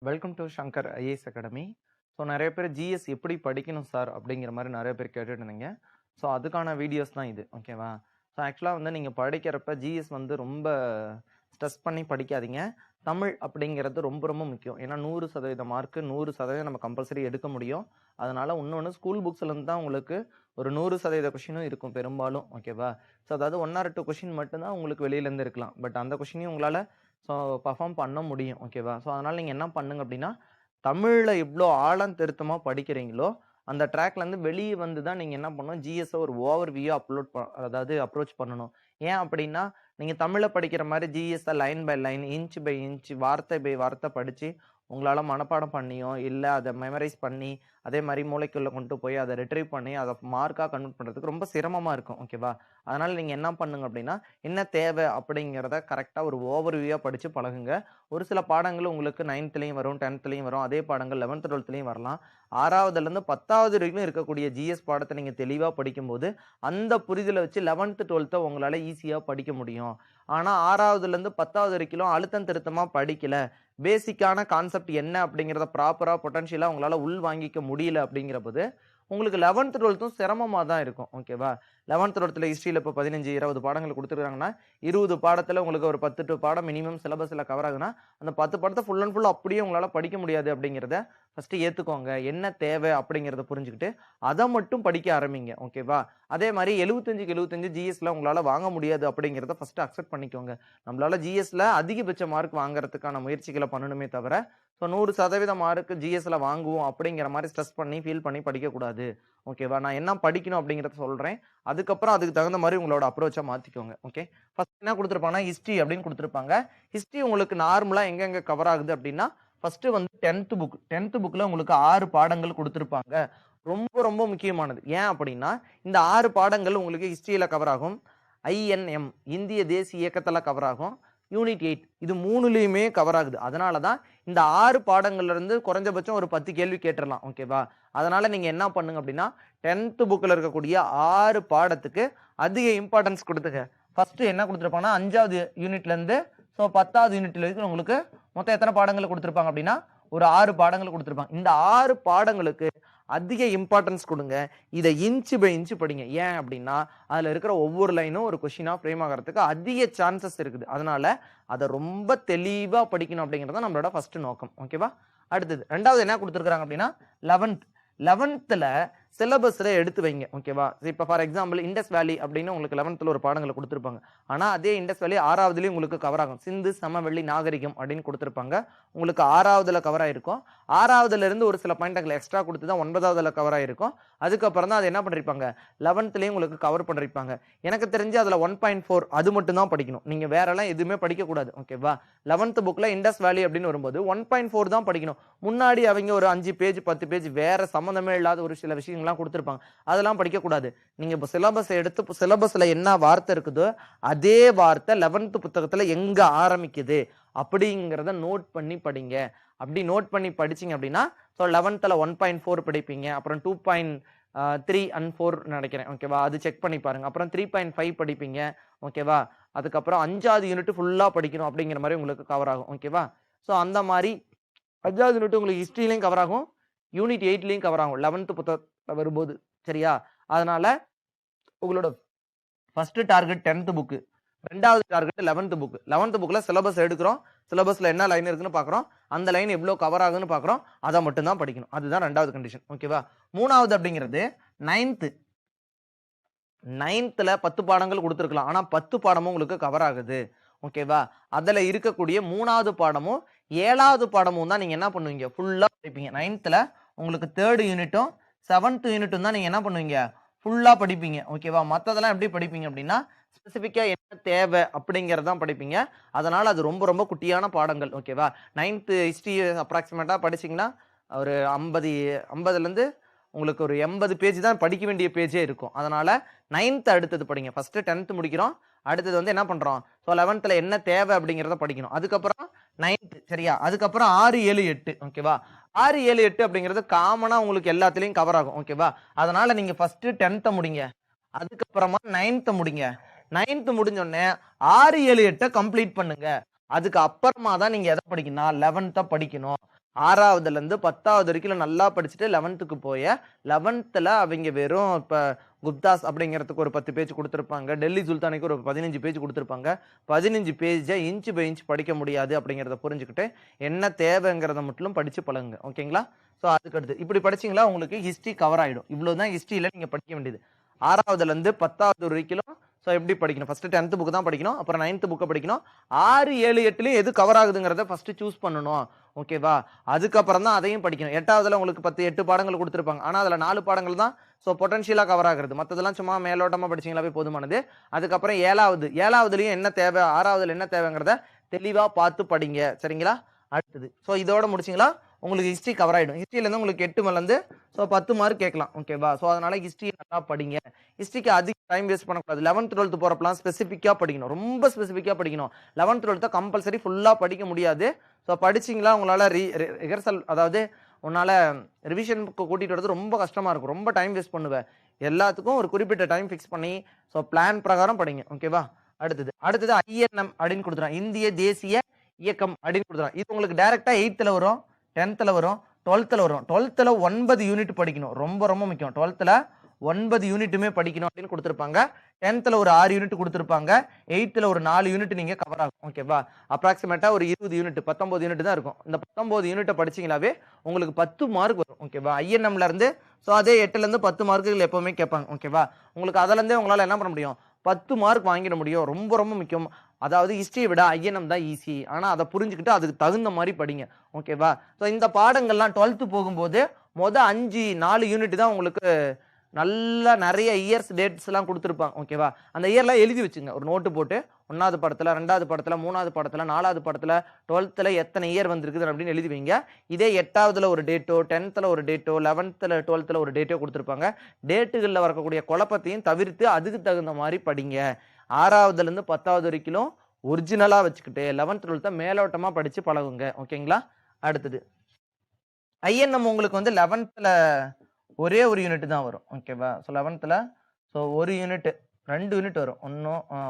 Welcome to Shankar IAS academy. So நிறைய பேர் GS எப்படி படிக்கணும் சார் அப்படிங்கிற மாதிரி நிறைய பேர் கேட்டுட்டு இருந்தீங்க. ஸோ அதுக்கான வீடியோஸ் தான் இது, ஓகேவா? ஸோ ஆக்சுவலாக வந்து நீங்கள் படிக்கிறப்ப ஜிஎஸ் வந்து ரொம்ப ஸ்ட்ரெஸ் பண்ணி படிக்காதீங்க. தமிழ் அப்படிங்கிறது ரொம்ப ரொம்ப முக்கியம். ஏன்னா 100% மார்க்கு 100% நம்ம கம்பல்சரி எடுக்க முடியும். அதனால இன்னொன்று ஸ்கூல் புக்ஸ்லேருந்து தான் உங்களுக்கு ஒரு 100% கொஷினும் இருக்கும் பெரும்பாலும், ஓகேவா? ஸோ அதாவது 1 or 2 கொஷின் மட்டும்தான் உங்களுக்கு வெளியிலேருந்து இருக்கலாம். பட் அந்த கொஷினையும் உங்களால் ஸோ பர்ஃபார்ம் பண்ண முடியும், ஓகேவா? ஸோ அதனால் நீங்கள் என்ன பண்ணுங்க அப்படின்னா, தமிழில் எவ்வளோ ஆழம் திருத்தமாக படிக்கிறீங்களோ அந்த ட்ராக்லேருந்து வெளியே வந்து தான் நீங்கள் என்ன பண்ணணும், ஜிஎஸ்ஸை ஒரு ஓவர் வியூ அதாவது அப்ரோச் பண்ணணும். ஏன் அப்படின்னா, நீங்கள் தமிழில் படிக்கிற மாதிரி ஜிஎஸ்ஸை line by line, inch by inch, வார்த்தை பை வார்த்தை படித்து உங்களால் மனப்பாடம் பண்ணியோ இல்லை அதை மெமரைஸ் பண்ணி அதே மாதிரி மூளைக்குள்ளே கொண்டு போய் அதை ரிட்ரீவ் பண்ணி அதை மார்க்காக கன்வெர்ட் பண்ணுறதுக்கு ரொம்ப சிரமமாக இருக்கும், ஓகேவா? அதனால் நீங்கள் என்ன பண்ணுங்க அப்படின்னா, என்ன தேவை அப்படிங்கிறத கரெக்டாக ஒரு ஓவர் வியூவாக படித்து பழகுங்க. ஒரு சில பாடங்கள் உங்களுக்கு 9th வரும், 10th வரும். அதே பாடங்கள் 11th 12th வரலாம். 6வதுலேருந்து 10வது வரைக்கும் இருக்கக்கூடிய ஜிஎஸ் பாடத்தை நீங்கள் தெளிவாக படிக்கும்போது அந்த புரிதலை வச்சு 11th 12th உங்களால் ஈஸியாக படிக்க முடியும். ஆனால் 6வதுலேருந்து 10வது வரைக்கும் அழுத்தம் திருத்தமாக படிக்கலை, பேசிக்கான கான்செப்ட் என்ன அப்படிங்கிறத ப்ராப்பராக பொட்டன்ஷியலாக உங்களால் உள் வாங்கிக்க முடியல அப்படிங்கிறபோது உங்களுக்கு 11th 12th சிரமமாக தான் இருக்கும், ஓகேவா? 11th 12th ஹிஸ்ட்ரியில் இப்போ 15-20 பாடங்கள் கொடுத்துருக்காங்கன்னா 20 பாடத்தில் உங்களுக்கு ஒரு 10 பாடம் மினிமம் சிலபஸில் கவர் ஆகுதுன்னா அந்த 10 பாடத்தை ஃபுல் அண்ட் ஃபுல் அப்படியே உங்களால் படிக்க முடியாது அப்படிங்கிறத ஃபஸ்ட்டு ஏற்றுக்கோங்க. என்ன தேவை அப்படிங்கிறத புரிஞ்சுக்கிட்டு அதை மட்டும் படிக்க ஆரம்பிங்க, ஓகேவா? அதே மாதிரி 75க்கு 75 ஜிஎஸ்ல உங்களால் வாங்க முடியாது அப்படிங்கிறத ஃபஸ்ட்டு அக்செப்ட் பண்ணிக்கோங்க. நம்மளால் ஜிஎஸ்ல அதிகபட்ச மார்க் வாங்குறதுக்கான முயற்சிகளை பண்ணணுமே தவிர ஸோ 100% மார்க்கு ஜிஎஸ்ல வாங்குவோம் அப்படிங்கிற மாதிரி ஸ்ட்ரெஸ் பண்ணி ஃபீல் பண்ணி படிக்கக்கூடாது, ஓகேவா? நான் என்ன படிக்கணும் அப்படிங்கிறத சொல்கிறேன். அதுக்கப்புறம் அதுக்கு தகுந்த மாதிரி உங்களோட அப்ரோச்சை மாற்றிக்கோங்க, ஓகே? ஃபர்ஸ்ட் என்ன கொடுத்துருப்பாங்கன்னா ஹிஸ்ட்ரி அப்படின்னு கொடுத்துருப்பாங்க. ஹிஸ்ட்ரி உங்களுக்கு நார்மலாக எங்கெங்கே கவர் ஆகுது அப்படின்னா ஃபர்ஸ்ட் வந்து 10th புக்கில் உங்களுக்கு 6 பாடங்கள் கொடுத்துருப்பாங்க. ரொம்ப ரொம்ப முக்கியமானது. ஏன் அப்படின்னா இந்த 6 பாடங்கள் உங்களுக்கு ஹிஸ்ட்ரியில் கவர் ஆகும். ஐஎன்எம் இந்திய தேசிய இயக்கத்தில் கவர் ஆகும். யூனிட் 8 இது 3லையுமே கவர் ஆகுது. அதனால தான் இந்த 6 பாடங்கள்ல இருந்து குறைஞ்சபட்சம் ஒரு 10 கேள்வி கேட்டுடலாம், ஓகேவா? அதனால நீங்க என்ன பண்ணுங்க அப்படின்னா 10th புக்கில் இருக்கக்கூடிய 6 பாடத்துக்கு அதிக இம்பார்ட்டன்ஸ் கொடுத்துங்க. ஃபர்ஸ்ட் என்ன கொடுத்துருப்பாங்கன்னா 5வது யூனிட்லேருந்து ஸோ 10வது யூனிட்ல வரைக்கும் உங்களுக்கு மொத்தம் எத்தனை பாடங்கள் கொடுத்துருப்பாங்க அப்படின்னா ஒரு 6 பாடங்கள் கொடுத்துருப்பாங்க. இந்த 6 பாடங்களுக்கு அதிக இம்பார்ட்டன்ஸ் கொடுங்க. இதை இன்ச்சு பை இன்ச்சு படிங்க. ஏன் அப்படின்னா அதில் இருக்கிற ஒவ்வொரு லைனும் ஒரு கொஷினாக ஃப்ரேம் ஆகிறதுக்கு அதிக சான்சஸ் இருக்குது. அதனால அதை ரொம்ப தெளிவாக படிக்கணும் அப்படிங்கிறது நம்மளோட ஃபர்ஸ்ட் நோக்கம், ஓகேவா? அடுத்தது 2வது என்ன கொடுத்துருக்காங்க அப்படின்னா 11th சிலபஸ்ல எடுத்து வைங்க, ஓகேவா? இப்போ ஃபார் எக்ஸாம்பிள் இண்டஸ் வேலி அப்படின்னு உங்களுக்கு 11th ஒரு பாடங்களை கொடுத்துருப்பாங்க. ஆனால் அதே இண்டஸ் வேலி 6வதுலேயும் உங்களுக்கு கவர் ஆகும். சிந்து சமவெளி நாகரிகம் அப்படின்னு கொடுத்துருப்பாங்க. உங்களுக்கு 6வதுல கவர் ஆகிருக்கும். 6வதுல இருந்து ஒரு சில பாயிண்ட் எக்ஸ்ட்ரா கொடுத்து தான் 9வதுல கவர் ஆகிருக்கும். அதுக்கப்புறம் தான் அது என்ன பண்ணிருப்பாங்க 11th உங்களுக்கு கவர் பண்ணிருப்பாங்க. எனக்கு தெரிஞ்சு அதில் 1.4 அது மட்டும் தான் படிக்கணும். நீங்கள் வேறெல்லாம் எதுவுமே படிக்கக்கூடாது, ஓகேவா? 11th புக்கில் இண்டஸ் வேலி அப்படின்னு வரும்போது 1.4 தான் படிக்கணும். முன்னாடி அவங்க ஒரு 5 பேஜ் 10 பேஜ் வேற சம்மந்தமே இல்லாத ஒரு சில விஷயங்கள்லாம் கொடுத்துருப்பாங்க. அதெல்லாம் படிக்கக்கூடாது. நீங்க இப்போ சிலபஸ் எடுத்து சிலபஸ்ல என்ன வார்த்தை இருக்குதோ அதே வார்த்தை 11th புத்தகத்துல எங்க ஆரம்பிக்குது அப்படிங்கிறத நோட் பண்ணி படிங்க. அப்படி நோட் பண்ணி படிச்சிங்க அப்படின்னா ஸோ 11th 1.4 படிப்பீங்க. அப்புறம் 2.3 and 4 நினைக்கிறேன், ஓகேவா? அது செக் பண்ணி பாருங்க. அப்புறம் 3.5 படிப்பீங்க, ஓகேவா? அதுக்கப்புறம் 5வது யூனிட் ஃபுல்லா படிக்கணும் அப்படிங்கிற மாதிரி உங்களுக்கு கவர் ஆகும், ஓகேவா? ஸோ அந்த மாதிரி 5வது யூனிட் உங்களுக்கு ஹிஸ்ட்ரிலையும் கவர் ஆகும், யூனிட் 8லையும் கவர் ஆகும் 11th புத்தகத்தில் வரும்போது, சரியா? அதனால உங்களோட ஃபர்ஸ்ட் டார்கெட் 10th புக்கு, 2வது டார்கெட் 11th புக்கு. 11th புக்கில் சிலபஸ் எடுக்கிறோம், சிலபஸ்ல என்ன லைன் இருக்குன்னு பார்க்குறோம், அந்த லைன் எவ்வளோ கவர் ஆகுதுன்னு பார்க்குறோம், அதை மட்டும் தான் படிக்கணும். அதுதான் 2வது கண்டிஷன், ஓகேவா? 3வது அப்படிங்கிறது 9th 10 பாடங்கள் கொடுத்துருக்கலாம். ஆனால் 10 பாடமும் உங்களுக்கு கவர் ஆகுது, ஓகேவா? அதில் இருக்கக்கூடிய 3வது பாடமும் 7வது பாடமும் தான் நீங்கள் என்ன பண்ணுவீங்க ஃபுல்லாக படிப்பீங்க. 9th உங்களுக்கு 3rd யூனிட்டும் 7th யூனிட்டும் தான் நீங்கள் என்ன பண்ணுவீங்க ஃபுல்லாக படிப்பீங்க, ஓகேவா? மற்றதெல்லாம் எப்படி படிப்பீங்க அப்படின்னா ஸ்பெசிஃபிக்காக என்ன தேவை அப்படிங்கிறதான் படிப்பீங்க. அதனால் அது ரொம்ப ரொம்ப குட்டியான பாடங்கள், ஓகேவா? 9th ஹிஸ்ட்ரி அப்ராக்சிமேட்டாக படிச்சிங்கன்னா ஒரு 50லேருந்து உங்களுக்கு ஒரு 80 பேஜ் தான் படிக்க வேண்டிய பேஜே இருக்கும். அதனால 9th அடுத்தது படிங்க. ஃபர்ஸ்ட் 10th முடிக்கிறோம், அடுத்தது வந்து என்ன பண்றோம் ஸோ 11th என்ன தேவை அப்படிங்கிறத படிக்கணும். அதுக்கப்புறம் 9th, சரியா? அதுக்கப்புறம் 6, 7, 8, ஓகேவா? 6, 7, 8 அப்படிங்கிறது காமனா உங்களுக்கு எல்லாத்துலயும் கவர் ஆகும், ஓகேவா? அதனால நீங்க ஃபர்ஸ்ட் 10th முடிங்க, அதுக்கப்புறமா 9th முடிங்க. 9th முடிஞ்சோடனே 6, 7, 8 கம்ப்ளீட் பண்ணுங்க. அதுக்கு அப்புறமா தான் நீங்க எதை படிக்கணும் 11th படிக்கணும். 6வதுலேருந்து 10வது வரைக்கும் நல்லா படிச்சுட்டு 11க்கு போய 11th அவங்க வெறும் இப்போ குப்தாஸ் அப்படிங்கிறதுக்கு ஒரு 10 பேஜ் கொடுத்துருப்பாங்க, டெல்லி சுல்தானுக்கு ஒரு 15 பேஜ் கொடுத்துருப்பாங்க. 15 பேஜை இன்ச் பை இன்ச் படிக்க முடியாது அப்படிங்கிறத புரிஞ்சுக்கிட்டு என்ன தேவைங்கிறத மட்டும் படிச்சு பழகுங்க. ஓகேங்களா? ஸோ அதுக்கடுத்து இப்படி படிச்சிங்களா உங்களுக்கு ஹிஸ்ட்ரி கவர் ஆகிடும். இவ்வளோதான் ஹிஸ்ட்ரியில் நீங்கள் படிக்க வேண்டியது. 6வதுலேருந்து 10வது வரைக்கும் ஸோ எப்படி படிக்கணும்? ஃபர்ஸ்ட் 10th புக்கு தான் படிக்கணும், அப்புறம் 9th புக்கை படிக்கணும். 6, 7, 8லையும் எது கவர் ஆகுதுங்கிறத ஃபர்ஸ்ட் சூஸ் பண்ணணும். ஓகேவா? அதுக்கப்புறம் தான் அதையும் படிக்கணும். 8வதுல உங்களுக்கு 8 பாடங்கள் கொடுத்துருப்பாங்க, ஆனால் அதில் 4 பாடங்கள் தான் ஸோ பொட்டன்ஷியலாக கவர் ஆகுறது. மற்றதெல்லாம் சும்மா மேலோட்டமாக படிச்சிங்களாவே போதுமானது. அதுக்கப்புறம் 7வதுலையும் என்ன தேவை, 6வதுல என்ன தேவைங்கிறத தெளிவாக பார்த்து படிங்க. சரிங்களா? அடுத்தது ஸோ இதோட முடிச்சிங்களா? உங்களுக்கு ஹிஸ்ட்ரி கவர் ஆகிடும். ஹிஸ்ட்ரியிலேருந்து உங்களுக்கு 8 மேலேருந்து ஸோ 10 மார்க் கேட்கலாம். ஓகேவா? ஸோ அதனால ஹிஸ்ட்ரி நல்லா படிங்க. ஹிஸ்ட்ரிக்கு அதிக டைம் வேஸ்ட் பண்ணக்கூடாது. 11th 12th போகிறப்பலாம் ஸ்பெசிஃபிக்காக படிக்கணும், ரொம்ப ஸ்பெசிஃபிக்காக படிக்கணும். 11th 12th கம்பல்சரி ஃபுல்லாக படிக்க முடியாது. ஸோ படிச்சிங்களா உங்களால் ரிஹர்சல், அதாவது உன்னால் ரிவிஷனுக்கு கூட்டிகிட்டு வரது ரொம்ப கஷ்டமாக இருக்கும், ரொம்ப டைம் வேஸ்ட் பண்ணுவேன். எல்லாத்துக்கும் ஒரு குறிப்பிட்ட டைம் ஃபிக்ஸ் பண்ணி ஸோ பிளான் பிரகாரம் படிங்க. ஓகேவா? அடுத்தது INM அப்படின்னு கொடுத்துறான், இந்திய தேசிய இயக்கம் அப்படின்னு கொடுத்துறான். இது உங்களுக்கு டைரெக்டாக 8th வரும், 10th வரும், 12th வரும். 12th 9 யூனிட் படிக்கணும், ரொம்ப ரொம்ப முக்கியம். 12th 9 யூனிட்டுமே படிக்கணும் அப்படின்னு கொடுத்துருப்பாங்க. 10th ஒரு 6 யூனிட் கொடுத்துருப்பாங்க. 8th ஒரு 4 யூனிட் நீங்கள் கவர் ஆகும். ஓகேவா? அப்ராக்சிமேட்டாக ஒரு 20 யூனிட் 19 யூனிட் தான் இருக்கும். இந்த 19 யூனிட்டை படிச்சிங்களாவே உங்களுக்கு 10 மார்க் வரும். ஓகேவா? INMலேருந்து ஸோ அதே 8லேருந்து 10 மார்க்குகள் எப்போவுமே கேட்பாங்க. ஓகேவா? உங்களுக்கு அதிலேருந்தே உங்களால் என்ன பண்ண முடியும்? 10 மார்க் வாங்கிட முடியும். ரொம்ப ரொம்ப முக்கியம். அதாவது ஹிஸ்ட்ரியை விட INM தான் ஈஸி, ஆனால் அதை புரிஞ்சுக்கிட்டு அதுக்கு தகுந்த மாதிரி படிங்க. ஓகேவா? ஸோ இந்த பாடங்கள்லாம் 12th போகும்போது 4 யூனிட் தான் உங்களுக்கு நல்லா நிறைய இயர்ஸ் டேட்ஸ் எல்லாம் கொடுத்துருப்பாங்க. ஓகேவா? அந்த இயர்லாம் எழுதி வச்சுங்க, ஒரு நோட்டு போட்டு 1வது படத்தில், 2வது படத்தில், 3வது படத்தில், 4வது படத்தில், 12th எத்தனை இயர் வந்திருக்குது அப்படின்னு எழுதி வைங்க. இதே 8வதுல ஒரு டேட்டோ, 10th ஒரு டேட்டோ, 11th 12th ஒரு டேட்டோ கொடுத்துருப்பாங்க. டேட்டுகளில் வரக்கூடிய குழப்பத்தையும் தவிர்த்து அதுக்கு தகுந்த மாதிரி படிங்க. 6வதுலேருந்து 10வது வரைக்கும் ஒரிஜினலாக வச்சுக்கிட்டு 11th 12th மேலோட்டமாக படித்து பழகுங்க. ஓகேங்களா? அடுத்தது INM உங்களுக்கு வந்து 11th ஒரே ஒரு யூனிட் தான் வரும். ஓகேவா? ஸோ 11th ஸோ ஒரு யூனிட் 2 யூனிட் வரும்,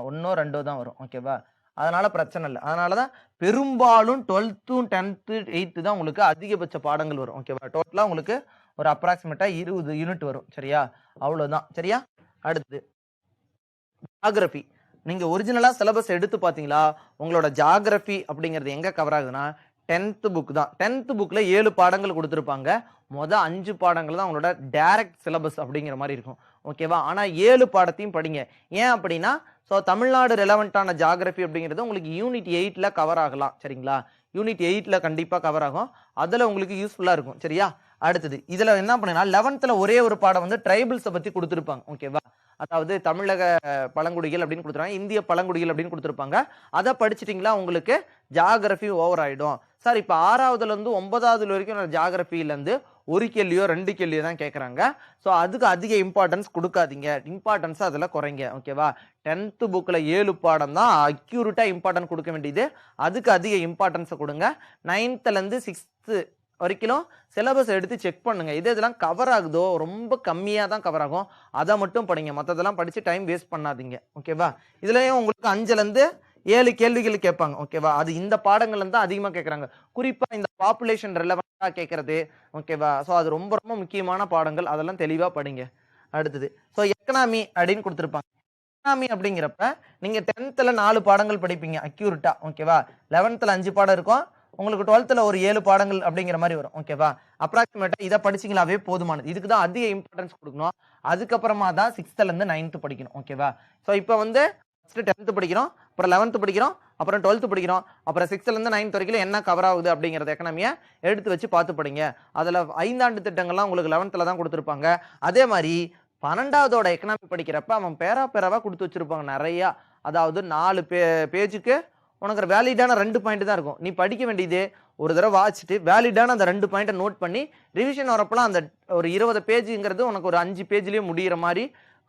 ஒன்றோ 2 தான் வரும். ஓகேவா? அதனால பிரச்சனை இல்லை. அதனால தான் பெரும்பாலும் 12th 10th 8th தான் உங்களுக்கு அதிகபட்ச பாடங்கள் வரும். ஓகேவா? டோட்டலாக உங்களுக்கு ஒரு அப்ராக்சிமேட்டாக 20 யூனிட் வரும். சரியா? அவ்வளோதான். சரியா? அடுத்தது ஜாகிரபி. நீங்க ஒரிஜினலா சிலபஸ் எடுத்து பாத்தீங்களா, உங்களோட ஜாகிரபி அப்படிங்கிறது எங்க கவர் ஆகுதுன்னா 10th புக் தான். 10th புக்ல 7 பாடங்கள் கொடுத்துருப்பாங்க. 5 பாடங்கள் தான் உங்களோட டைரக்ட் சிலபஸ் அப்படிங்கிற மாதிரி இருக்கும். ஓகேவா? ஆனா 7 பாடத்தையும் படிங்க. ஏன் அப்படின்னா ஸோ தமிழ்நாடு ரெலவெண்டான ஜாகிரபி அப்படிங்கிறது உங்களுக்கு யூனிட் 8ல கவர் ஆகலாம். சரிங்களா? யூனிட் 8ல கண்டிப்பா கவர் ஆகும். அதுல உங்களுக்கு யூஸ்ஃபுல்லா இருக்கும். சரியா? அடுத்தது இதுல என்ன பண்ணுன்னா 11th ஒரே ஒரு பாடம் வந்து ட்ரைபிள்ஸை பத்தி கொடுத்துருப்பாங்க. ஓகேவா? அதாவது தமிழக பழங்குடிகள் அப்படின்னு கொடுத்துருவாங்க, இந்திய பழங்குடிகள் அப்படின்னு கொடுத்துருப்பாங்க. அதை படிச்சிட்டிங்களா உங்களுக்கு ஜாகிரபி ஓவர் ஆகிடும். சார் இப்போ 6வதுலேருந்து 9வது வரைக்கும் ஜாகிரபிலேருந்து ஒரு கேள்வியோ 2 கேள்வியோ தான் கேட்குறாங்க. ஸோ அதுக்கு அதிக இம்பார்ட்டன்ஸ் கொடுக்காதீங்க, இம்பார்ட்டன்ஸ் அதில் குறைங்க. ஓகேவா? 10th புக்கில் 7 பாடம் தான் அக்யூரேட்டாக இம்பார்ட்டன்ஸ் கொடுக்க வேண்டியது, அதுக்கு அதிக இம்பார்ட்டன்ஸை கொடுங்க. 9th 6th வரைக்கும் சிலபஸ் எடுத்து செக் பண்ணுங்க. இதெல்லாம் கவர் ஆகுதோ ரொம்ப கம்மியாக தான் கவர் ஆகும், அதை மட்டும் படிங்க. மற்றதெல்லாம் படித்து டைம் வேஸ்ட் பண்ணாதீங்க. ஓகேவா? இதுலேயும் உங்களுக்கு 5லேருந்து 7 கேள்விகள் கேட்பாங்க. ஓகேவா? அது இந்த பாடங்கள்ல தான் அதிகமாக கேட்குறாங்க, குறிப்பாக இந்த பாப்புலேஷன் ரெலவெண்ட்டாக கேட்கறது. ஓகேவா? ஸோ அது ரொம்ப ரொம்ப முக்கியமான பாடங்கள், அதெல்லாம் தெளிவாக படிங்க. அடுத்தது ஸோ எக்கனாமி அப்படின்னு கொடுத்துருப்பாங்க. எக்கனாமி அப்படிங்கிறப்ப நீங்கள் 10th 4 பாடங்கள் படிப்பீங்க அக்யூரேட்டா. ஓகேவா? 11th 5 பாடம் இருக்கும், உங்களுக்கு 12th ஒரு 7 பாடங்கள் அப்படிங்கிற மாதிரி வரும். ஓகேவா? அப்ராக்சிமேட்டா இதை படிச்சிங்களாவே போதுமானது. இதுக்கு தான் அதிக இம்பார்ட்டன்ஸ் கொடுக்கணும். அதுக்கப்புறமா தான் 6th 9th படிக்கணும். ஓகேவா? ஸோ இப்போ வந்து ஃபர்ஸ்ட் 10th படிக்கிறோம், அப்புறம் 11th படிக்கிறோம், அப்புறம் 12th படிக்கிறோம், அப்புறம் 6th 9th வரைக்கும் என்ன கவர் ஆகுது அப்படிங்கிறத எக்கனாமியை எடுத்து வச்சு பார்த்து படிங்க. அதில் 5 ஆண்டு திட்டங்கள்லாம் உங்களுக்கு 11th தான் கொடுத்துருப்பாங்க. அதே மாதிரி 12வதோட எக்கனாமி படிக்கிறப்ப அவன் பேராவாக கொடுத்து வச்சிருப்பாங்க நிறையா. அதாவது 4 பேஜுக்கு உனக்கு வேலிடான 2 பாயிண்ட் தான் இருக்கும். நீ படிக்க வேண்டியது ஒரு தடவை வாசிச்சுட்டு வேலிடான அந்த 2 பாயிண்ட்டை நோட் பண்ணி ரிவிஷன் வரப்பெல்லாம் அந்த ஒரு 20 பேஜுங்கிறது உனக்கு ஒரு 5 பேஜ்லேயே முடிகிற மாதிரி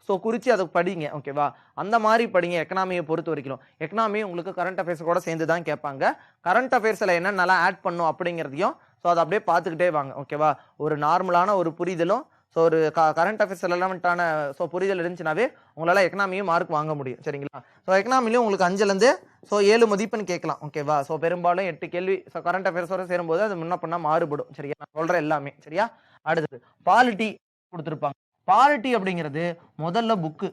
ஸோ குறித்து அதை படிங்க. ஓகேவா? அந்த மாதிரி படிங்க. எக்கனாமியை பொறுத்த வரைக்கும் எக்கனாமி உங்களுக்கு கரண்ட் அஃபேர்ஸ் கூட சேர்ந்து தான் கேட்பாங்க. கரண்ட் அஃபேர்ஸில் என்னென்னலாம் ஆட் பண்ணும் அப்படிங்கிறதையும் ஸோ அதை அப்படியே பார்த்துக்கிட்டே வாங்க. ஓகேவா? ஒரு நார்மலான ஒரு புரிதலும் ஸோ ஒரு கரண்ட் அஃபேர்ஸ் ரெலவெண்ட்டான ஸோ புரிதல் இருந்துச்சுனாவே உங்களால் எக்கனாமியும் மார்க் வாங்க முடியும். சரிங்களா? ஸோ எக்கனாமிலையும் உங்களுக்கு 5லேருந்து ஸோ 7 மதிப்பெண் கேட்கலாம். ஓகேவா? ஸோ பெரும்பாலும் 8 கேள்வி ஸோ கரண்ட் அஃபேர்ஸோட சேரும்போது அது முன்ன பண்ணால் மாறுபடும். சரியா? நான் சொல்கிற எல்லாமே. சரியா? அடுத்தது பாலிட்டி கொடுத்துருப்பாங்க. பாலிட்டி அப்படிங்கிறது முதல்ல புக்கு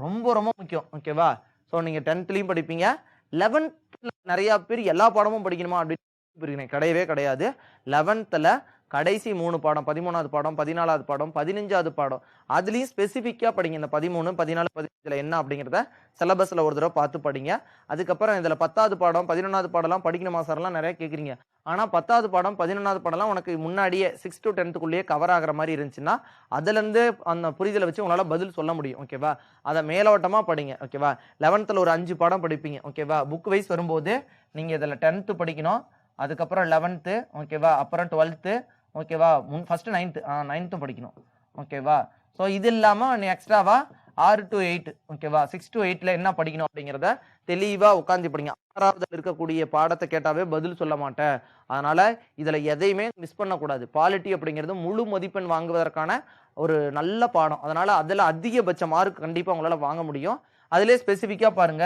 ரொம்ப ரொம்ப முக்கியம். ஓகேவா? ஸோ நீங்கள் 10th படிப்பீங்க. 11th நிறையா பேர் எல்லா பாடமும் படிக்கணுமா அப்படின்னு கிடையவே கிடையாது. 11th கடைசி 3 பாடம், 13வது பாடம், 14வது பாடம், 15வது பாடம், அதுலேயும் ஸ்பெசிஃபிக்காக படிங்க. இந்த 13, 14, 15 என்ன அப்படிங்கிறத சிலபஸில் ஒரு தடவை பார்த்து படிங்க. அதுக்கப்புறம் இதில் 10வது பாடம், 11வது பாடம்லாம் படிக்கணுமா சார்லாம் நிறைய கேட்குறீங்க. ஆனால் 10வது பாடம், 11வது பாடம்லாம் உனக்கு முன்னாடியே 6 to 10th கவர் ஆகிற மாதிரி இருந்துச்சுன்னா அதுலேருந்து அந்த புரிதலை வச்சு உங்களால் பதில் சொல்ல முடியும். ஓகேவா? அதை மேலோட்டமாக படிங்க. ஓகேவா? 11th ஒரு 5 பாடம் படிப்பீங்க. ஓகேவா? புக் வைஸ் வரும்போது நீங்கள் இதில் 10th படிக்கணும், அதுக்கப்புறம் 11th, ஓகேவா? அப்புறம் 12th, ஓகேவா? ஃபர்ஸ்ட் 9th படிக்கணும். ஓகேவா? ஸோ இது இல்லாமல் நீ எக்ஸ்ட்ராவா 6 to 8, ஓகேவா? 6 to 8ல என்ன படிக்கணும் அப்படிங்கிறத தெளிவாக உட்காந்து படிங்க. 6வது இருக்கக்கூடிய பாடத்தை கேட்டாவே பதில் சொல்ல மாட்டேன். அதனால இதில் எதையுமே மிஸ் பண்ணக்கூடாது. பாலிட்டி அப்படிங்கிறது முழு மதிப்பெண் வாங்குவதற்கான ஒரு நல்ல பாடம். அதனால அதில் அதிகபட்ச மார்க் கண்டிப்பாக உங்களால் வாங்க முடியும். அதிலே ஸ்பெசிஃபிக்காக பாருங்க.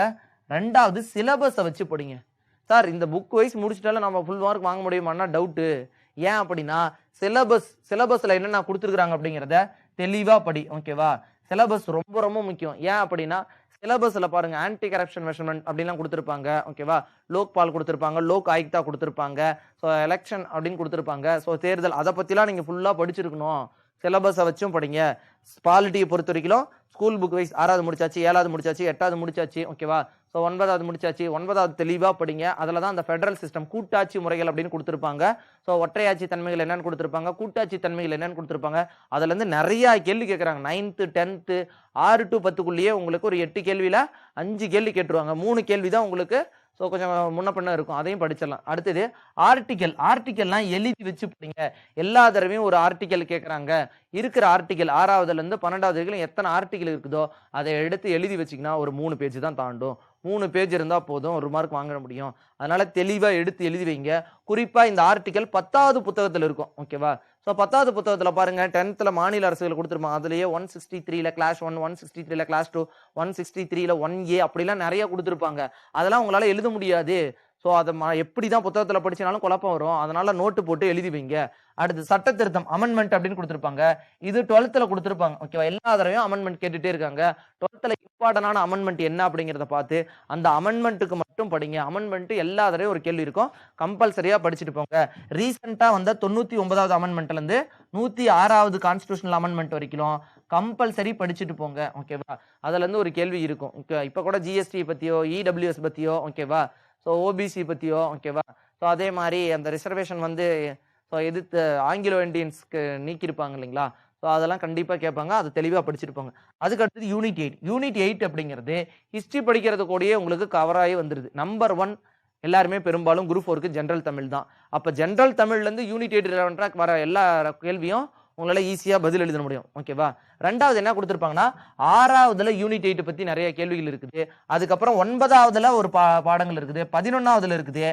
2வது சிலபஸை வச்சு படிங்க. சார் இந்த புக் வைஸ் முடிச்சுட்டாலும் நம்ம ஃபுல் மார்க் வாங்க முடியுமான்னா டவுட்டு. ஏன் அப்படின்னா சிலபஸ்ல என்னென்ன கொடுத்துருக்காங்க அப்படிங்கிறத தெளிவா படி. ஓகேவா? சிலபஸ் ரொம்ப ரொம்ப முக்கியம். ஏன் அப்படின்னா சிலபஸ்ல பாருங்க ஆன்டி கரப்ஷன் மெஷர்மெண்ட் அப்படின்லாம் கொடுத்துருப்பாங்க. ஓகேவா? லோக்பால் கொடுத்துருப்பாங்க, லோக் ஆயுக்தா கொடுத்துருப்பாங்க, ஸோ எலெக்ஷன் அப்படின்னு கொடுத்துருப்பாங்க. ஸோ தேர்தல் அதை பற்றிலாம் நீங்கள் ஃபுல்லாக படிச்சிருக்கணும். சிலபஸை வச்சும் படிங்க. பாலிட்டியை பொறுத்த வரைக்கும் ஸ்கூல் புக் வைஸ் 6வது முடிச்சாச்சு, 7வது முடிச்சாச்சு, 8வது முடிச்சாச்சு. ஓகேவா? ஸோ 9வது முடிச்சாச்சு. 9வது தெளிவாக படிங்க. அதில் தான் அந்த ஃபெடரல் சிஸ்டம் கூட்டாட்சி முறைகள் அப்படின்னு கொடுத்துருப்பாங்க. ஸோ ஒற்றையாட்சி தன்மைகள் என்னன்னு கொடுத்துருப்பாங்க, கூட்டாட்சி தன்மைகள் என்னன்னு கொடுத்துருப்பாங்க. அதுலேருந்து நிறையா கேள்வி கேட்குறாங்க. 9th 10th 6 to 10 உங்களுக்கு ஒரு 8 கேள்வியில் 5 கேள்வி கேட்டுருவாங்க. 3 கேள்வி தான் உங்களுக்கு ஸோ கொஞ்சம் முன்ன பண்ண இருக்கும். அதையும் படிச்சிடலாம். அடுத்தது ஆர்டிக்கல்லாம் எழுதி வச்சு படிங்க. எல்லா தடவையும் ஒரு ஆர்டிக்கல் கேட்குறாங்க. இருக்கிற ஆர்டிக்கல் 6வதுலேருந்து 12வது வரைக்கும் எத்தனை ஆர்டிக்கல் இருக்குதோ அதை எடுத்து எழுதி வச்சிங்கன்னா ஒரு 3 பேஜ் தான் தாண்டும். 3 பேஜ் இருந்தால் போதும், 1 மார்க் வாங்க முடியும். அதனால தெளிவாக எடுத்து எழுதி வைங்க. குறிப்பாக இந்த ஆர்டிக்கல் 10வது புத்தகத்தில் இருக்கும். ஓகேவா? ஸோ 10வது புத்தகத்தில் பாருங்க. 10th மாநில அரசுகள் கொடுத்துருப்பாங்க. அதுலேயே 163ல கிளாஸ் 1, 163ல கிளாஸ் 2, 163ல 1A அப்படிலாம் நிறைய கொடுத்துருப்பாங்க. அதெல்லாம் உங்களால் எழுத முடியாது. ஸோ அதை எப்படி தான் புத்தகத்தில் படிச்சினாலும் குழப்பம் வரும். அதனால நோட்டு போட்டு எழுதி வைங்க. அடுத்து சட்ட திருத்தம் அமெண்ட்மெண்ட் அப்படின்னு கொடுத்துருப்பாங்க. இது 12th கொடுத்துருப்பாங்க. ஓகேவா? எல்லா தடவையும் அமெண்ட்மெண்ட் கேட்டுட்டே இருக்காங்க. 12th இம்பார்ட்டன்டான அமெண்ட்மெண்ட் என்ன அப்படிங்கிறத பார்த்து அந்த அமெண்ட்மெண்ட்டுக்கு மட்டும் படிங்க. அமெண்ட்மெண்ட் எல்லா தடவையும் ஒரு கேள்வி இருக்கும். கம்பல்சரியா படிச்சுட்டு போங்க. ரீசெண்டா வந்த 99வது அமெண்ட்மெண்ட்லேருந்து 106வது கான்ஸ்டிடியூஷனல் அமெண்ட்மெண்ட் வரைக்கும் கம்பல்சரி படிச்சுட்டு போங்க. ஓகேவா? அதுல இருந்து ஒரு கேள்வி இருக்கும். இப்போ கூட ஜிஎஸ்டி பத்தியோ, இடபிள்யூஎஸ் பத்தியோ, ஓகேவா? ஸோ ஓபிசி பத்தியோ, ஓகேவா? ஸோ அதே மாதிரி அந்த ரிசர்வேஷன் வந்து ஸோ எதிர்த்து ஆங்கிலோ இண்டியன்ஸ்க்கு நீக்கியிருப்பாங்க இல்லைங்களா? ஸோ அதெல்லாம் கண்டிப்பாக கேட்பாங்க. அது தெளிவாக படிச்சிருப்பாங்க. அதுக்கு அடுத்தது யூனிட் 8 அப்படிங்கிறது ஹிஸ்ட்ரி படிக்கிறது கூடயே உங்களுக்கு கவராகி வந்துடுது. நம்பர் 1 எல்லாருமே பெரும்பாலும் குரூப் 4க்கு ஜென்ரல் தமிழ் தான். அப்போ ஜென்ரல் தமிழ்லேருந்து யூனிட் 8 ரிலவெண்ட்டாக வர எல்லா கேள்வியும் உங்களால் ஈஸியாக பதில் எழுத முடியும். ஓகேவா? 2வது என்ன கொடுத்துருப்பாங்கன்னா 6வதுல யூனிட் 8 பற்றி நிறைய கேள்விகள் இருக்குது. அதுக்கப்புறம் 9வதுல ஒரு பாடங்கள் இருக்குது, 11வதுல இருக்குது.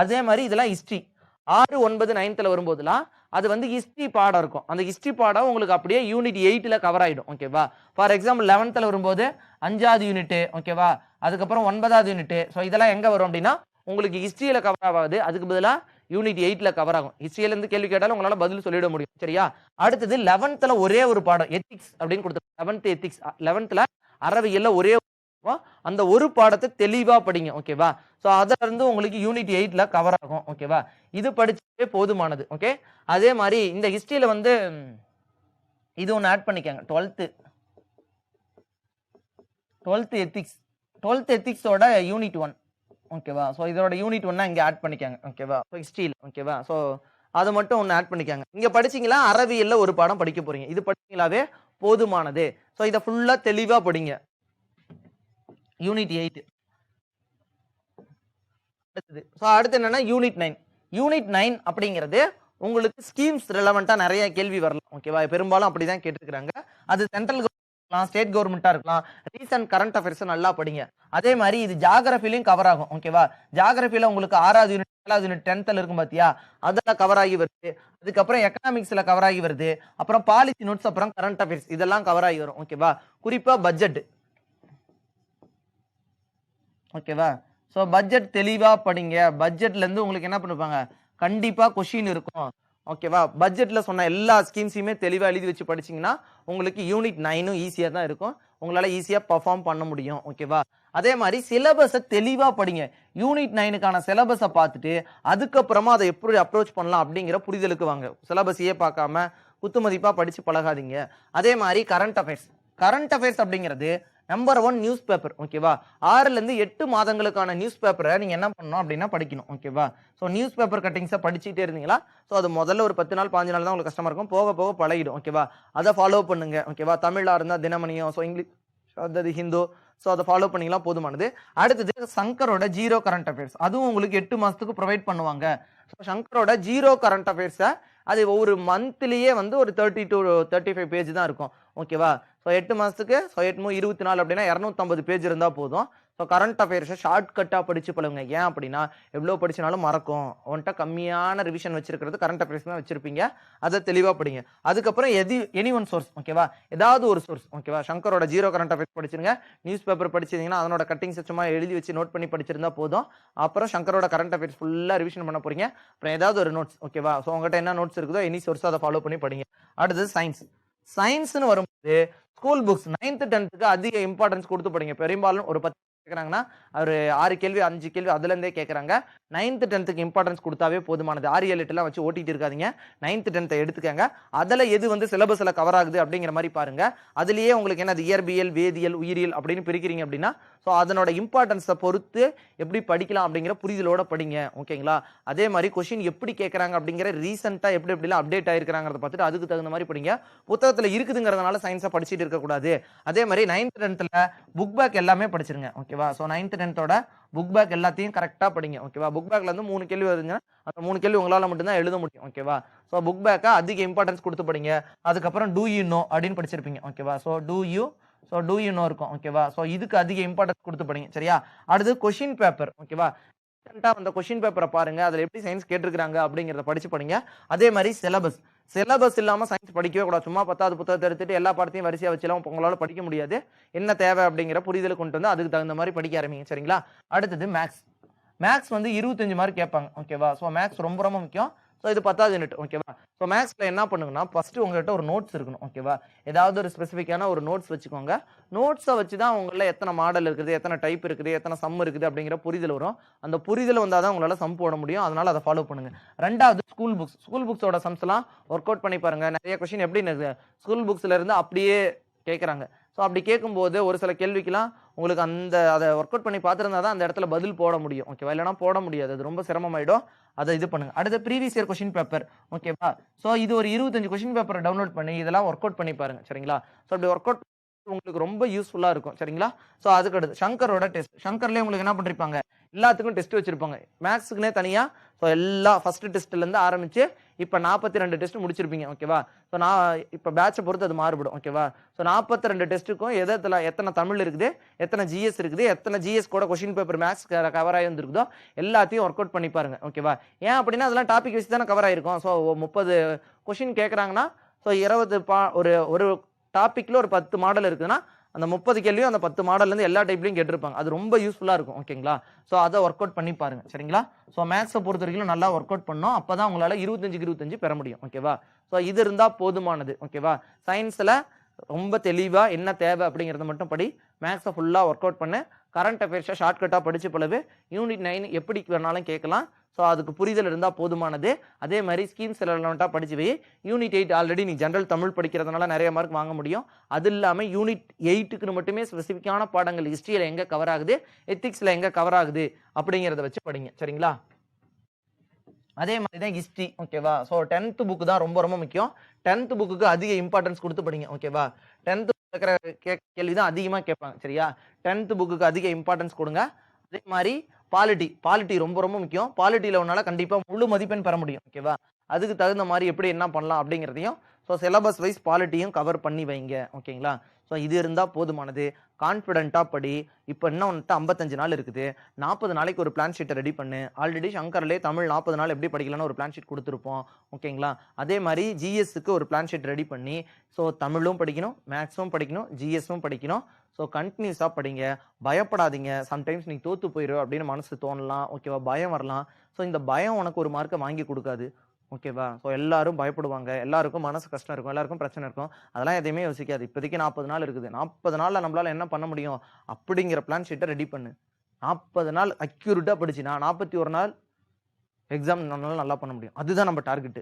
அதே மாதிரி இதெல்லாம் ஹிஸ்ட்ரி 6, 9, 9th வரும்போதுலாம் அது வந்து ஹிஸ்ட்ரி பாடம் இருக்கும். அந்த ஹிஸ்ட்ரி பாடம் உங்களுக்கு அப்படியே யூனிட் 8ல கவர் ஆயிடும். ஓகேவா? ஃபார் எக்ஸாம்பிள் 11th வரும்போது 5வது யூனிட், ஓகேவா? அதுக்கப்புறம் 9வது யூனிட். ஸோ இதெல்லாம் எங்க வரும் அப்படின்னா உங்களுக்கு ஹிஸ்ட்ரியில கவர் ஆகாது. அதுக்கு பதிலாக யூனிட் 8ல கவர் ஆகும். ஹிஸ்ட்ரியில இருந்து கேள்வி கேட்டாலும் உங்களால பதில் சொல்லிட முடியும். சரியா? அடுத்தது 11th ஒரே ஒரு பாடம் எத்திக்ஸ் அப்படின்னு கொடுத்துருக்காங்க. 11th ethics. 11th அறவியல்ல ஒரே அந்த ஒரு பாடத்தை தெளிவா படிங்க. ஓகேவா? சோ அதுல இருந்து உங்களுக்கு யூனிட் 8ல கவர் ஆகும். ஓகேவா? இது படிச்சே போதுமானது. ஓகே? அதே மாதிரி இந்த ஹிஸ்டரியில வந்து இது ஒன்னு ஆட் பண்ணிக்கங்க. 12th ethics. 12th எத்திக்ஸோட unit 1. ஓகேவா? சோ இதோட யூனிட் 1 இங்க ஆட் பண்ணிக்கங்க. ஓகேவா? சோ ஹிஸ்டரியில. ஓகேவா? சோ அது மட்டும் ஒன்னு ஆட் பண்ணிக்கங்க. இங்க படிச்சீங்களா அறவியல்ல ஒரு பாடம் படிக்க போறீங்க. இது படிச்சீங்களாவே போதுமானது. சோ இத ஃபுல்லா தெளிவா படிங்க. யூனிட் 8. அடுத்து என்னன்னா யூனிட் 9. யூனிட் 9 அப்படிங்கிறது உங்களுக்கு ஸ்கீம்ஸ் ரிலவெண்டா நிறைய கேள்வி வரலாம். ஓகேவா? பெரும்பாலும் அப்படிதான் கேட்டிருக்காங்க. அது சென்ட்ரல் கவர்மெண்ட், ஸ்டேட் கவர்மெண்டா இருக்கலாம். ரீசன்ட் கரண்ட் அஃபேர்ஸ் நல்லா படிங்க. அதே மாதிரி இது ஜியோகிராஃபிலையும் கவர் ஆகும். ஓகேவா? ஜியோகிராஃபில உங்களுக்கு 6வது யூனிட் யூனிட் 10th இருக்கும் பாத்தியா, அதெல்லாம் கவர் ஆகி வருது. அதுக்கப்புறம் எக்கனாமிக்ஸ்ல கவர் ஆகி வருது. அப்புறம் பாலிசி நோட்ஸ், அப்புறம் கரண்ட் அஃபேர்ஸ் இதெல்லாம் கவர் ஆகி வரும். ஓகேவா? குறிப்பா பட்ஜெட். ஓகேவா? சோ பட்ஜெட் தெளிவா படிங்க. பட்ஜெட்ல இருந்து உங்களுக்கு என்ன பண்ணுவாங்க, கண்டிப்பா கொஸ்டின் இருக்கும். ஓகேவா? பட்ஜெட்ல சொன்ன எல்லா ஸ்கீம்ஸையுமே தெளிவா எழுதி வச்சு படிச்சீங்கன்னா உங்களுக்கு யூனிட் 9 ஈஸியா தான் இருக்கும். உங்களால ஈஸியா பெர்ஃபார்ம் பண்ண முடியும். ஓகேவா? அதே மாதிரி சிலபஸை தெளிவா படிங்க. யூனிட் 9க்கான சிலபஸை பார்த்துட்டு அதுக்கப்புறமா அதை எப்படி அப்ரோச் பண்ணலாம் அப்படிங்கிற புரிதலுக்கு வாங்க. சிலபஸையே பார்க்காம குத்துமதிப்பா படிச்சு பழகாதீங்க. அதே மாதிரி கரண்ட் அஃபேர்ஸ். கரண்ட் அஃபேர்ஸ் அப்படிங்கிறது நம்பர் 1 நியூஸ் பேப்பர். ஓகேவா? 6ல இருந்து 8 மாதங்களுக்கான நியூஸ் பேப்பரை நீங்க என்ன பண்ணணும் அப்படின்னா படிக்கணும். ஓகேவா? சோ நியூஸ் பேப்பர் கட்டிங்ஸை படிச்சுட்டே இருந்தீங்களா, சோ அது முதல்ல ஒரு 10 நாள் 15 நாள் தான் உங்களுக்கு கஷ்டமா இருக்கும். போக போக பழகிடும். ஓகேவா? அதை ஃபாலோ பண்ணுங்க. ஓகேவா? தமிழா இருந்தா தினமணியும், சோ இங்கிலீஷ் அதாவது ஹிந்து, சோ அதை ஃபாலோ பண்ணிக்கலாம், போதுமானது. அடுத்தது சங்கரோட ஜீரோ கரண்ட் அஃபேர்ஸ். அதுவும் உங்களுக்கு 8 மாசத்துக்கு ப்ரொவைட் பண்ணுவாங்க. ஸோ சங்கரோட ஜீரோ கரண்ட் அஃபேர்ஸை அது ஒரு மந்த்லயே வந்து ஒரு 30 to 35 பேஜ் தான் இருக்கும். ஓகேவா? ஸோ 8 மாசத்துக்கு 24 அப்படின்னா 250 பேஜ் இருந்தா போதும். ஸோ கரண்ட் அஃபேர்ஸை ஷார்ட் கட்டா படிச்சு பழகுங்க. ஏன் அப்படின்னா எவ்வளோ படிச்சினாலும் மறக்கும். உன்கிட்ட கம்மியான ரிவிஷன் வச்சிருக்கிறது கரண்ட் அஃபேர்ஸ் தான் வச்சிருப்பீங்க. அதை தெளிவா படிங்க. அதுக்கப்புறம் எனி ஒன் சோர்ஸ். ஓகேவா? ஏதாவது ஒரு சோர்ஸ். ஓகேவா? சங்கரோட ஜீரோ கரண்ட் அஃபேர்ஸ் படிச்சிருங்க. நியூஸ் பேப்பர் படிச்சிருந்தீங்கன்னா அதனோட கட்டிங்ஸ் சும்மா எழுதி வச்சு நோட் பண்ணி படிச்சிருந்தா போதும். அப்புறம் சங்கரோட கரண்ட் அஃபேர்ஸ் ஃபுல்லா ரிவிஷன் பண்ண போறீங்க. அப்புறம் ஏதாவது ஒரு நோட்ஸ். ஓகேவா? ஸோ உங்ககிட்ட என்ன நோட்ஸ் இருக்குதோ எனி சோர்ஸ் அதை ஃபாலோ பண்ணி படிங்க. அடுத்தது சயின்ஸ். சயின்ஸ்னு வரும்போது ஸ்கூல் புக்ஸ் 9th 10th அதிக இம்பார்ட்டன்ஸ் கொடுத்து படிங்க. பெரும்பாலும் ஒரு 10 கேட்கறாங்கன்னா ஒரு 6 கேள்வி 5 கேள்வி அதுல இருந்தே கேட்கறாங்க. 9th 10th இம்பார்ட்டன்ஸ் கொடுத்தாவே போதுமானது. 6 7 8 வச்சு ஓட்டிட்டு இருக்காதீங்க. 9th 10th எடுத்துக்கங்க. அதுல எது வந்து சிலபஸ்ல கவர் ஆகுது அப்படிங்கிற மாதிரி பாருங்க. அதுலயே உங்களுக்கு என்ன இயற்பியல், வேதியியல், உயிரியல் அப்படின்னு பிரிக்கிறீங்க அப்படின்னா சோ அதனோட இம்பார்ட்டன்ஸை பொறுத்து எப்படி படிக்கலாம் அப்படிங்கிற புரிதலோட படிங்க. ஓகேங்களா? அதே மாதிரி கொஸ்டின் எப்படி கேட்கறாங்க அப்படிங்கிற ரீசெண்டா எப்படி எப்படிலாம் அப்டேட் ஆயிருக்காங்கிறத பார்த்துட்டு அதுக்கு தகுந்த மாதிரி படிங்க. புத்தகத்துல இருக்குதுங்கிறதுனால சயின்ஸை படிச்சுட்டு இருக்க கூடாது. அதே மாதிரி 9th 10thல புக் பேக் எல்லாமே படிச்சிருங்க. ஓகேவா? சோ 9th 10thோட புக் பேக் எல்லாத்தையும் கரெக்டா படிங்க. ஓகேவா? புக் பேக்ல இருந்து 3 கேள்வி வருதுன்னா அந்த 3 கேள்வி உங்களால மட்டும் தான் எழுத முடியும். ஓகேவா? சோ புக் பேக்கை அதிக இம்பார்ட்டன்ஸ் கொடுத்து படிங்க. அதுக்கப்புறம் டூ யூ நோ அப்படின்னு படிச்சிருப்பீங்க. ஓகேவா? சோ டூ யூ நோ இருக்கும். ஓகேவா? சோ இதுக்கு அதிக இம்பார்ட்டன்ஸ் கொடுத்து படிங்க. சரியா? அடுத்து கொஸ்டின் பேப்பர். ஓகேவா? அந்த கொஸ்டின் பேப்பரை பாருங்க. அதுல எப்படி சயின்ஸ் கேட்டிருக்காங்க அப்படிங்கறத படிச்சு படிங்க. அதே மாதிரி சிலபஸ் இல்லாம சயின்ஸ் படிக்கவே கூடாது. சும்மா 10வது புத்தகத்தை எடுத்துட்டு எல்லா பாடத்தையும் வரிசையா வச்சுலாம் உங்களால படிக்க முடியாது. என்ன தேவை அப்படிங்கிற புரிதலை கொண்டு வந்து அதுக்கு தகுந்த மாதிரி படிக்க ஆரம்பிங்க. சரிங்களா? அடுத்தது மேக்ஸ் வந்து 25 மார்க் கேட்பாங்க. ஓகேவா? சோ மேக்ஸ் ரொம்ப ரொம்ப முக்கியம். சோ இது 10வது யூனிட். ஓகேவா? சோ மேக்ஸ்ல என்ன பண்ணுங்கன்னா ஃபர்ஸ்ட் உங்ககிட்ட ஒரு நோட்ஸ் இருக்கணும். ஓகேவா? ஏதாவது ஒரு ஸ்பெசிஃபிக்கான ஒரு நோட்ஸ் வச்சுக்கோங்க. நோட்ஸை வச்சு தான் உங்கள எத்தனை மாடல் இருக்குது, எத்தனை டைப் இருக்குது, எத்தனை சம் இருக்குது அப்படிங்கிற புரிதல் வரும். அந்த புரிதல் வந்தால் தான் உங்களால சம் போட முடியும். அதனால அதை ஃபாலோ பண்ணுங்க. ரெண்டாவது ஸ்கூல் புக்ஸோட சம்ஸ் எல்லாம் ஒர்க் அவுட் பண்ணி பாருங்க. நிறைய கொஸ்டின் எப்படி ஸ்கூல் புக்ஸ்ல இருந்து அப்படியே கேட்கறாங்க. ஸோ அப்படி கேட்கும்போது ஒரு சில கேள்விக்கெல்லாம் உங்களுக்கு அதை ஒர்க் அவுட் பண்ணி பார்த்துருந்தா தான் அந்த இடத்துல பதில் போட முடியும். ஓகேவா? இல்லைனா போட முடியாது. அது ரொம்ப சிரமமாயிடும். அதை இது பண்ணுங்க. அடுத்து ப்ரீவியஸ் இயர் கொஸ்டின் பேப்பர். ஓகேவா? ஸோ இது ஒரு 25 கொஸ்டின் பேப்பரை டவுன்லோட் பண்ணி இதெல்லாம் ஒர்க் அவுட் பண்ணி பாருங்க. சரிங்களா? ஸோ அப்படி ஒர்க் அவுட் உங்களுக்கு ரொம்ப யூஸ்ஃபுல்லா இருக்கும். சரிங்களா? ஸோ அதுக்கு அடுத்து சங்கரோட டெஸ்ட். சங்கர்லேயே உங்களுக்கு என்ன பண்ணிருப்பாங்க, எல்லாத்துக்கும் டெஸ்ட் வச்சிருப்பாங்க. மேக்ஸுக்குனே தனியா. ஸோ எல்லா ஃபர்ஸ்ட் டெஸ்ட்ல இருந்து ஆரம்பிச்சு இப்போ 42 டெஸ்ட் முடிச்சிருப்பீங்க. ஓகேவா? ஸோ நான் இப்போ பேட்சை பொறுத்து அது மாறுபடும். ஓகேவா? ஸோ 42 டெஸ்ட்டுக்கும் எத்தனை தமிழ் இருக்குது, எத்தனை ஜிஎஸ் இருக்குது, எத்தனை ஜிஎஸ் கூட கொஸ்டின் பேப்பர் மேக்ஸ் கவர் ஆகி வந்துருக்குதோ எல்லாத்தையும் ஒர்க் அவுட் பண்ணி பாருங்க. ஓகேவா? ஏன் அப்படின்னா அதெல்லாம் டாபிக் வச்சு தானே கவர் ஆயிருக்கும். ஸோ 30 கொஸ்டின் கேட்குறாங்கன்னா ஸோ 20 ஒரு டாபிக்ல ஒரு 10 மாடல் இருக்குதுன்னா அந்த 30 கேள்வியும் அந்த 10 மாடல்ல இருந்து எல்லா டைப்லயும் கேட்டிருப்பாங்க. அது ரொம்ப யூஸ்ஃபுல்லா இருக்கும். ஓகேங்களா? சோ அதை ஒர்க் அவுட் பண்ணி பாருங்க. சரிங்களா? சோ மேக்ஸை பொறுத்த வரைக்கும் நல்லா ஒர்க் அவுட் பண்ணோம். அப்பதான் உங்களால 25க்கு 25 பெற முடியும். ஓகேவா? சோ இது இருந்தா போதுமானது. ஓகேவா? சயின்ஸ்ல ரொம்ப தெளிவா என்ன தேவை அப்படிங்கறத மட்டும் படி. மேக்ஸை ஃபுல்லா ஒர்க் அவுட் பண்ணு. கரண்ட் அஃபேர்ஸை ஷார்ட்கட்டா படிச்சு பழகு. யூனிட் 9 எப்படி வேணாலும் கேட்கலாம். ஸோ அதுக்கு புரிதல் இருந்தால் போதுமானது. அதே மாதிரி ஸ்கீம்ஸ் ரெலவெண்ட்டாக படிச்சு வை. யூனிட் 8 ஆல்ரெடி நீ ஜென்ரல் தமிழ் படிக்கிறதுனால நிறைய மார்க் வாங்க முடியும். அது இல்லாமல் யூனிட் 8க்கு மட்டுமே ஸ்பெசிஃபிக்கான பாடங்கள் ஹிஸ்ட்ரியில் எங்கே கவர் ஆகுது, எத்திக்ஸில் எங்கே கவர் ஆகுது அப்படிங்கிறத வச்சு படிங்க. சரிங்களா? அதே மாதிரி தான் ஹிஸ்ட்ரி. ஓகேவா? ஸோ 10th புக் தான் ரொம்ப ரொம்ப முக்கியம். 10th புக்கு அதிக இம்பார்ட்டன்ஸ் கொடுத்து படிங்க. ஓகேவா? 10th இருக்கிற கேள்வி தான் அதிகமாக கேட்பாங்க. சரியா? 10th புக்கு அதிக இம்பார்ட்டன்ஸ் கொடுங்க. அதே மாதிரி பாலிட்டி ரொம்ப ரொம்ப முக்கியம். பாலிட்டியில் உன்னால கண்டிப்பா முழு மதிப்பெண் பெற முடியும். ஓகேவா? அதுக்கு தகுந்த மாதிரி எப்படி என்ன பண்ணலாம் அப்படிங்கிறதையும் ஸோ சிலபஸ் வைஸ் பாலிட்டியும் கவர் பண்ணி வைங்க. ஓகேங்களா? ஸோ இது இருந்தால் போதுமானது. கான்ஃபிடென்ட்டாக படி. இப்போ இன்னும் வந்துட்டு 55 நாள் இருக்குது. 40 நாளைக்கு ஒரு பிளான் ஷீட்டை ரெடி பண்ணு. ஆல்ரெடி ஷங்கர்லேயே தமிழ் 40 நாள் எப்படி படிக்கலாம்னு ஒரு பிளான் ஷீட் கொடுத்துருப்போம். ஓகேங்களா? அதே மாதிரி ஜிஎஸ்க்கு ஒரு பிளான் ஷீட் ரெடி பண்ணி, ஸோ தமிழும் படிக்கணும், மேக்ஸும் படிக்கணும், ஜிஎஸும் படிக்கணும். ஸோ கண்டினியூஸாக படிங்க. பயப்படாதீங்க. சம்டைம்ஸ் நீ தோத்து போயிரு அப்படின்னு மனசு தோணலாம். ஓகேவா? பயம் வரலாம். ஸோ இந்த பயம் உனக்கு ஒரு மார்க்கை வாங்கி கொடுக்காது. ஓகேவா? ஸோ எல்லாரும் பயப்படுவாங்க. எல்லாருக்கும் மனசு கஷ்டம் இருக்கும். எல்லாருக்கும் பிரச்சனை இருக்கும். அதெல்லாம் எதையுமே யோசிக்காது. இப்போதைக்கு 40 நாள் இருக்குது. 40 நாள்ல நம்மளால என்ன பண்ண முடியும்? அப்படிங்கிற பிளான் ஷீட்டை ரெடி பண்ணு. 40 நாள் அக்யூரேட்டா படிச்சுனா 41 நாள் எக்ஸாம் நம்மளால நல்லா பண்ண முடியும். அதுதான் நம்ம டார்கெட்.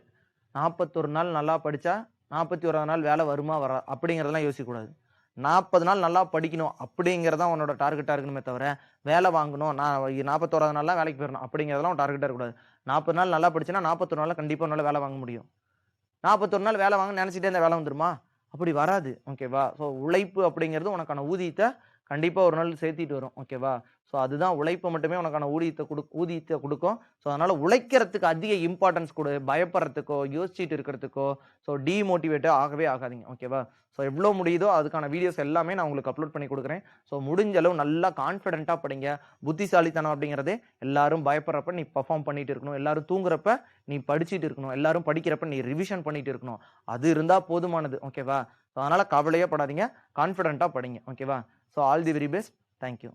41 நாள் நல்லா படிச்சா 41ஆவது நாள் வேலை வருமா வரா அப்படிங்கிறதெல்லாம் யோசிக்கக்கூடாது. 40 நாள் நல்லா படிக்கணும் அப்படிங்கிறதான் உன்னோட டார்கெட்டா இருக்கணுமே தவிர, வேலை வாங்கணும், நான் 41ஆவது நாள்லாம் வேலைக்கு போயிடணும் அப்படிங்கிறதெல்லாம் உன் டார்கெட்டா இருக்கக்கூடாது. 40 நாள் நல்லா படிச்சேன்னா 41 நாள்ல கண்டிப்பா உன்னால வேலை வாங்க முடியும். 41 நாள் வேலை வாங்கன்னு நினைச்சிட்டே இருந்தா வேலை வந்துருமா? அப்படி வராது. ஓகேவா? ஸோ உழைப்பு அப்படிங்கிறது உனக்கான ஊதியத்தை கண்டிப்பா ஒரு நாள் சேர்த்திட்டு வரும். ஓகேவா? ஸோ அதுதான் உழைப்பு மட்டுமே உனக்கான ஊதியத்தை கொடுக்கும். ஸோ அதனால உழைக்கிறதுக்கு அதிக இம்பார்ட்டன்ஸ் கொடு. பயப்படுறதுக்கோ, யோசிச்சுட்டு இருக்கிறதுக்கோ, ஸோ டீமோட்டிவேட்டா ஆகவே ஆகாதீங்க. ஓகேவா? ஸோ எவ்வளோ முடியுதோ அதுக்கான வீடியோஸ் எல்லாமே நான் உங்களுக்கு அப்லோட் பண்ணி கொடுக்குறேன். ஸோ முடிஞ்ச அளவு நல்லா கான்ஃபிடென்ட்டாக படிங்க. புத்திசாலித்தனம் அப்படிங்கிறதே எல்லாரும் பயப்படுறப்ப நீ பர்ஃபார்ம் பண்ணிட்டு இருக்கணும். எல்லாரும் தூங்குறப்ப நீ படிச்சுட்டு இருக்கணும். எல்லாரும் படிக்கிறப்ப நீ ரிவிஷன் பண்ணிட்டு இருக்கணும். அது இருந்தால் போதுமானது. ஓகேவா? ஸோ அதனால கவலையே படாதீங்க. கான்ஃபிடென்ட்டாக படிங்க. ஓகேவா? So all the very best. Thank you.